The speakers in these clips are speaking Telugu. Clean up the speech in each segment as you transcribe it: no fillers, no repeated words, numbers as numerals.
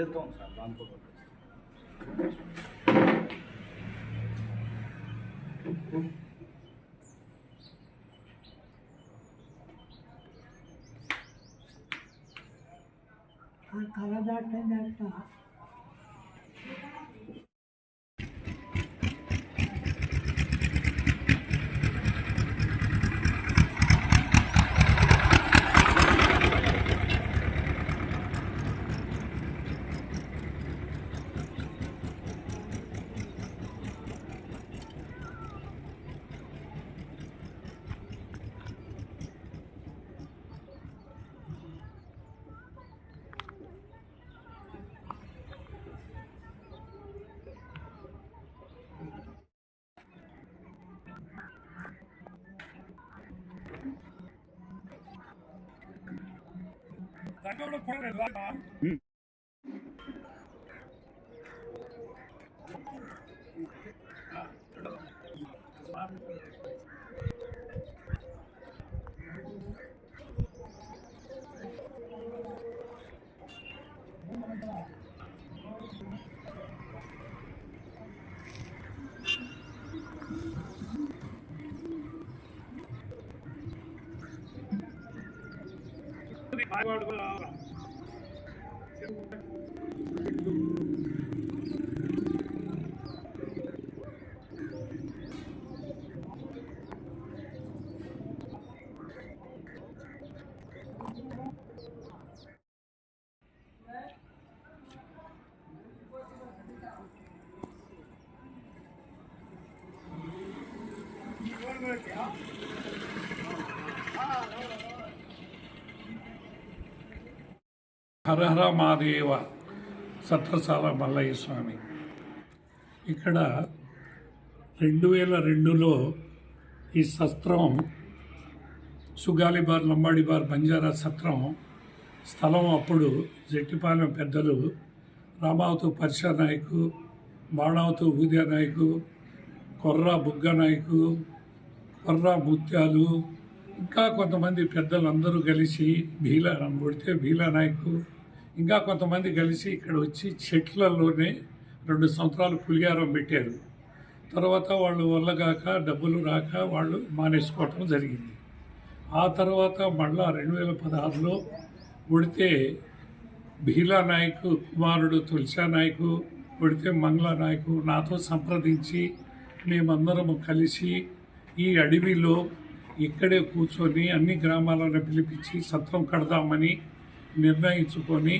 చేస్తాం సార్ దాంతో కలదాటంట హరహర మహాదేవ సత్రసాల మల్లయ్య స్వామి. ఇక్కడ 2002లో ఈ సత్రం సుగాలిబార్ లంబాడిబార్ బంజారా సత్రం స్థలం అప్పుడు జట్టిపాలెం పెద్దలు రామావతు పరిషా నాయకు, బాణావతు ఊద్యా నాయకు, కొర్రా బుగ్గ నాయకు, కొర్రా ముత్యాలు, ఇంకా కొంతమంది పెద్దలు అందరూ కలిసి భీలా నాయకు, ఇంకా కొంతమంది కలిసి ఇక్కడ వచ్చి చెట్లలోనే 2 సంవత్సరాలు పులిహారం పెట్టారు. తర్వాత వాళ్ళు వల్లగాక డబ్బులు రాక వాళ్ళు మానేసుకోవటం జరిగింది. ఆ తర్వాత మళ్ళా 2016లో ఉడితే భీలా నాయకు కుమారుడు తులసా నాయకు, ఉడితే మంగళ నాయకు నాతో సంప్రదించి మేమందరము కలిసి ఈ అడవిలో ఇక్కడే కూర్చొని అన్ని గ్రామాలను పిలిపించి సత్రం కడదామని నిర్ణయించుకొని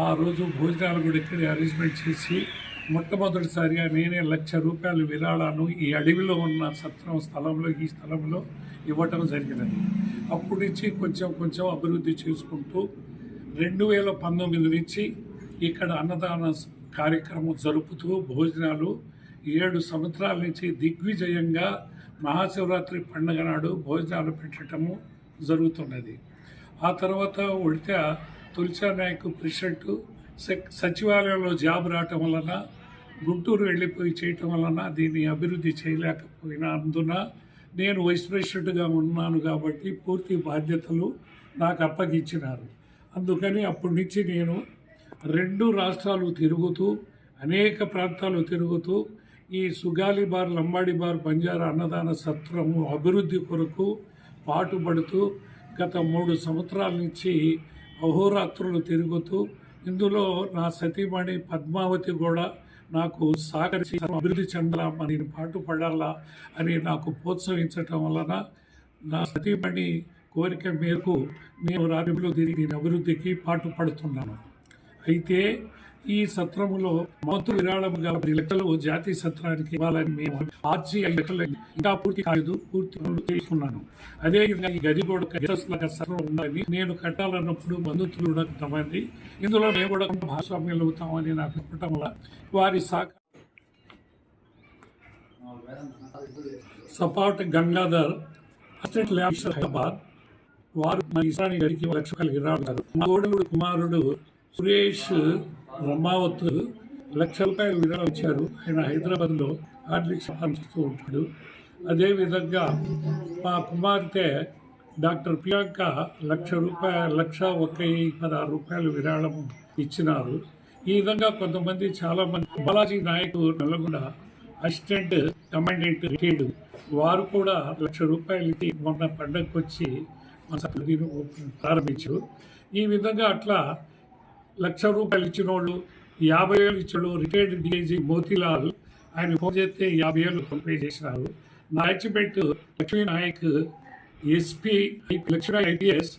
ఆ రోజు భోజనాలు కూడా ఇక్కడే అరేంజ్మెంట్ చేసి మొట్టమొదటిసారిగా నేనే ₹1,00,000 విరాళాలను ఈ అడవిలో ఉన్న సత్రం ఈ స్థలంలో ఇవ్వటం జరిగినది. అప్పటి నుంచి కొంచెం అభివృద్ధి చేసుకుంటూ 2019 నుంచి ఇక్కడ అన్నదాన కార్యక్రమం జరుపుతూ భోజనాలు 7 సంవత్సరాల నుంచి దిగ్విజయంగా మహాశివరాత్రి పండుగ నాడు భోజనాలు పెట్టడము జరుగుతున్నది. ఆ తర్వాత ఉడితే తులసా నాయకు ప్రెసిడెంట్ సచివాలయంలో జాబ్ రావటం వలన గుంటూరు వెళ్ళిపోయి చేయటం వలన దీన్ని అభివృద్ధి చేయలేకపోయినందున నేను వైస్ ప్రెసిడెంట్గా ఉన్నాను కాబట్టి పూర్తి బాధ్యతలు నాకు అప్పగించినారు. అందుకని అప్పటి నుంచి నేను 2 రాష్ట్రాలు తిరుగుతూ అనేక ప్రాంతాలు తిరుగుతూ ఈ సుగాలిబార్ లంబాడిబార్ బంజారా అన్నదాన సత్రము అభివృద్ధి కొరకు పాటుపడుతూ గత 3 సంవత్సరాల నుంచి అహోరాత్రులు తిరుగుతూ ఇందులో నా సతీమణి పద్మావతి కూడా నాకు సహకరించి అభివృద్ధి చెందాలని పాటుపడాలా అని నాకు ప్రోత్సహించటం వలన నా సతీమణి కోరిక మేరకు నేను రాజులో దీని అభివృద్ధికి పాటుపడుతున్నాను. అయితే ఈ సత్రములో మొత్తం విరాళం గల 10 లక్షలు జాతీయ సత్రానికి ఇవ్వాలని మేము మార్చి 5 లక్షలు ఇంకా పూర్తి చేసుకున్నాను. అదేవిధంగా ఈ గది కూడా సత్రం ఉండాలని నేను కట్టాలన్నప్పుడు బంధువులు కూడా కొంతమంది ఇందులో మేము కూడా భాగస్వామ్యాలు అవుతామని నాకు చెప్పడం వల్ల వారి సపాట్ గంగాధర్ అసిస్టెంట్ ల్యాబ్స్ హైదరాబాద్ వారు మా ఈశాని గడికి ₹1,00,000 విరాళాలు. మా కోడలుడు కుమారుడు సురేష్ రమావత్ ₹1,00,000 విరాళం ఇచ్చారు. ఆయన హైదరాబాద్లో ఆర్థిక సహాయం చేస్తూ ఉంటాడు. అదేవిధంగా మా కుమార్తె డాక్టర్ ప్రియాంక ₹1,00,000 ₹1,16 విరాళం ఇచ్చినారు. ఈ విధంగా కొంతమంది చాలామంది Balaji Nayak Nalgonda assistant commandant retired వారు కూడా ₹1,00,000 మొన్న పండగకు వచ్చి మన దీన్ని ప్రారంభించారు. ఈ విధంగా అట్లా ₹1,00,000 ఇచ్చిన వాళ్ళు, 50,000 ఇచ్చిన రిటైర్డ్ డిఐజీ మోతీలాల్ ఆయన ఫోన్ చేస్తే 50,000 ఫోన్పే చేసినారు. నా achievement Lakshmi Nayak SP Lakshmi IPS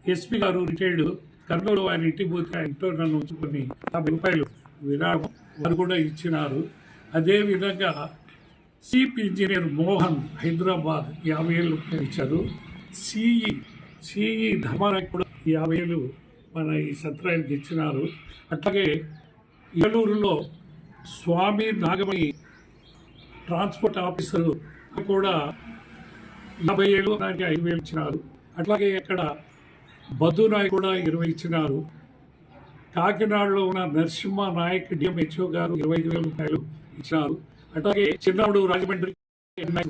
SP గారు రిటైర్డ్ కర్నూలు ఆయన ఇంటికి పోతే ఆ ఇంట్లో నన్ను ఉంచుకొని ₹50 విరాళం వారు కూడా ఇచ్చినారు. అదేవిధంగా చీఫ్ ఇంజనీర్ మోహన్ హైదరాబాద్ ₹50,000 ఇచ్చారు. సిఈ ధర్మారాయ్ కూడా 50,000 మన ఈ సత్రానికి ఇచ్చినారు. అట్లాగే ఏలూరులో స్వామి నాగమణి ట్రాన్స్పోర్ట్ ఆఫీసరు కూడా 50,000 దానికి 5,000 ఇచ్చినారు. అట్లాగే ఇక్కడ బద్దునాయక్ కూడా 20 ఇచ్చినారు. కాకినాడలో ఉన్న నరసింహ నాయక్ డిఎంహెచ్ఓ గారు ₹25,000 ఇచ్చినారు. అట్లాగే చిన్నప్పుడు రాజమండ్రి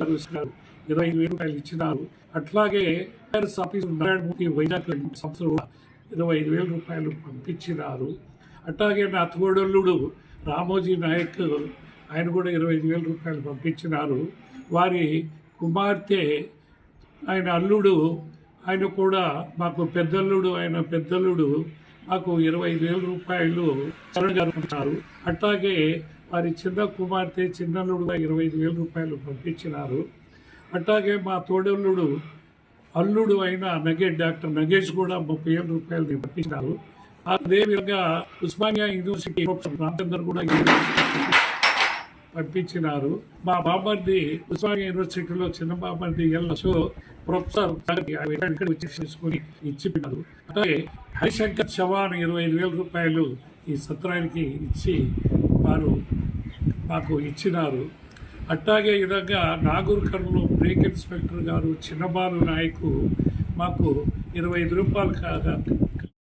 గారు ఇచ్చినారు, ₹25,000 ఇచ్చినారు. అట్లాగే ఆఫీసు నారాయణమూర్తి వైజాగ్ సంస్థలు ₹25,000 పంపించినారు. అట్లాగే నా తోడల్లుడు రామోజీ నాయక్ ఆయన కూడా ₹25,000 పంపించినారు. వారి కుమార్తె ఆయన అల్లుడు ఆయన కూడా మాకు పెద్దల్లుడు మాకు ₹25,000 చరణ్ గారు పంపించారు. అట్లాగే వారి చిన్న కుమార్తె చిన్నల్లుడుగా ₹25,000 పంపించినారు. అట్లాగే మా తోడల్లుడు అల్లుడు అయిన డాక్టర్ నగేష్ కూడా ₹30,000 పంపించినారు. అదేవిధంగా ఉస్మానియా యూనివర్సిటీ రామచందర్ కూడా పంపించినారు. మా బామ్మర్ది ఉస్మానియా యూనివర్సిటీలో చిన్న బామ్మర్ది ప్రొఫెసర్ ఇక్కడ వచ్చి తీసుకొని ఇచ్చిపోయినారు. అలాగే హరిశంకర్ చవాన్ ₹25,000 ఈ సత్రానికి ఇచ్చి వారు మాకు ఇచ్చినారు. అట్లాగే ఈ విధంగా నాగూర్ కర్నూలు బ్రేక్ ఇన్స్పెక్టర్ గారు చిన్నబాలు నాయకు మాకు ₹25